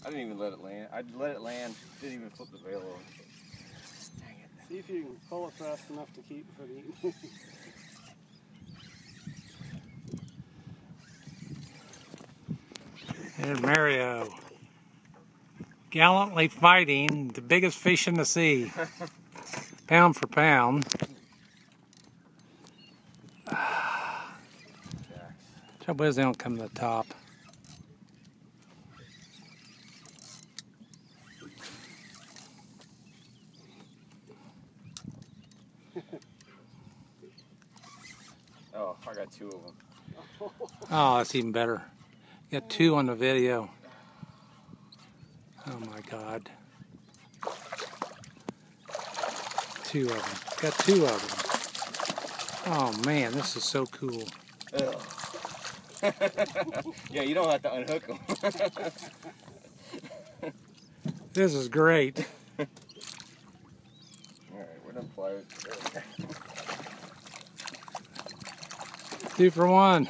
I didn't even let it land. I let it land, didn't even flip the bail over. Dang it. See if you can pull it fast enough to keep from eating. There's Mario, gallantly fighting the biggest fish in the sea, pound for pound. Trouble is they don't come to the top. Oh, I got 2 of them. Oh, that's even better. Got 2 on the video. Oh my God. 2 of them. Got 2 of them. Oh man, this is so cool. Yeah, you don't have to unhook them. This is great. Alright, we're done pliers. 2 for 1.